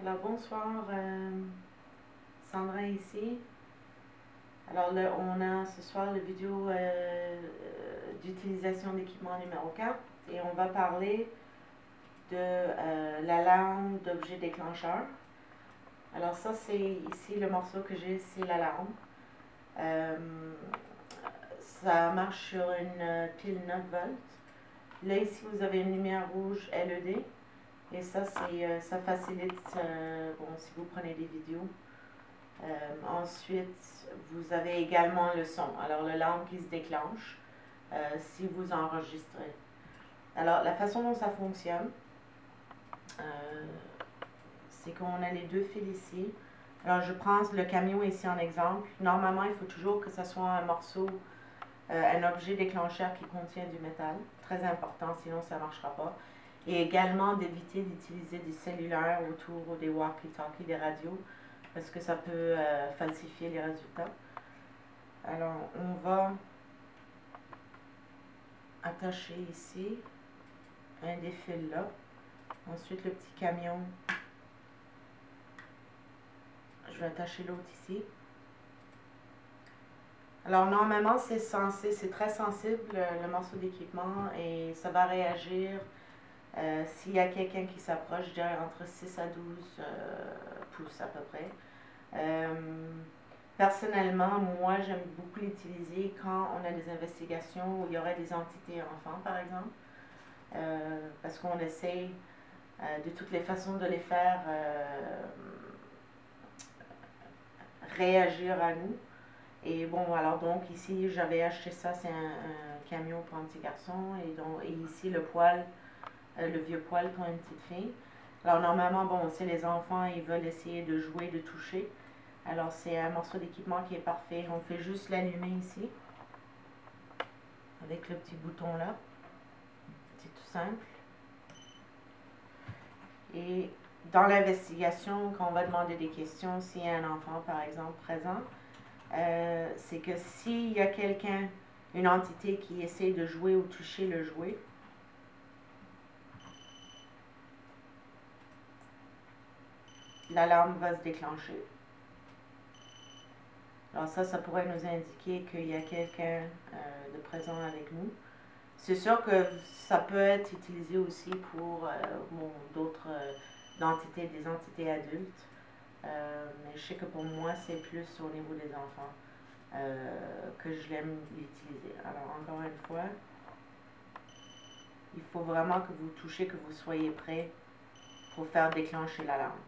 Alors bonsoir, Sandra ici. Alors là, on a ce soir la vidéo d'utilisation d'équipement numéro 4 et on va parler de l'alarme d'objet déclencheur. Alors ça, c'est ici le morceau que j'ai, c'est l'alarme. Ça marche sur une pile 9 volts. Là ici, vous avez une lumière rouge LED. Et ça, ça facilite, bon, si vous prenez des vidéos. Ensuite, vous avez également le son. Alors, l'alarme qui se déclenche si vous enregistrez. Alors, la façon dont ça fonctionne, c'est qu'on a les deux fils ici. Alors, je prends le camion ici en exemple. Normalement, il faut toujours que ce soit un morceau, un objet déclencheur qui contient du métal. Très important, sinon ça ne marchera pas. Et également d'éviter d'utiliser des cellulaires autour ou des walkie-talkies, des radios, parce que ça peut falsifier les résultats. Alors, on va attacher ici un des fils là. Ensuite, le petit camion, je vais attacher l'autre ici. Alors, normalement, c'est très sensible, le morceau d'équipement, et ça va réagir s'il y a quelqu'un qui s'approche, je dirais entre 6 à 12 pouces à peu près. Personnellement, moi, j'aime beaucoup l'utiliser quand on a des investigations où il y aurait des entités enfants, par exemple, parce qu'on essaye de toutes les façons de les faire réagir à nous. Et bon, alors donc ici, j'avais acheté ça, c'est un camion pour un petit garçon, et ici le poil, le vieux poil pour une petite fille. Alors normalement, bon, c'est les enfants, ils veulent essayer de jouer, de toucher. Alors c'est un morceau d'équipement qui est parfait. On fait juste l'allumer ici, avec le petit bouton là. C'est tout simple. Et dans l'investigation, quand on va demander des questions, s'il y a un enfant par exemple présent, c'est que s'il y a quelqu'un, une entité qui essaie de jouer ou toucher le jouet, l'alarme va se déclencher. Alors ça pourrait nous indiquer qu'il y a quelqu'un de présent avec nous. C'est sûr que ça peut être utilisé aussi pour d'autres entités, des entités adultes. Mais je sais que pour moi, c'est plus au niveau des enfants que je l'aime l'utiliser. Alors encore une fois, il faut vraiment que vous touchez, que vous soyez prêt pour faire déclencher l'alarme.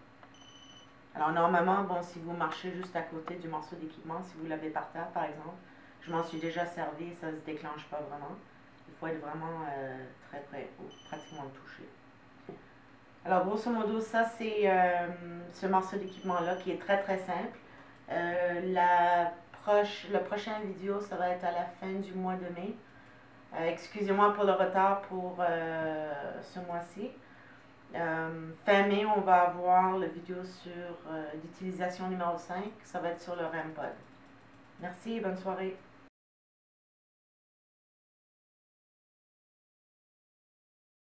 Alors normalement, bon, si vous marchez juste à côté du morceau d'équipement, si vous l'avez par terre par exemple, je m'en suis déjà servi et ça ne se déclenche pas vraiment. Il faut être vraiment très près pour pratiquement le toucher. Alors grosso modo, ça c'est ce morceau d'équipement-là qui est très très simple. La prochaine vidéo, ça va être à la fin du mois de mai. Excusez-moi pour le retard pour ce mois-ci. Fin mai, on va avoir la vidéo sur l'utilisation numéro 5. Ça va être sur le REM pod. Merci et bonne soirée.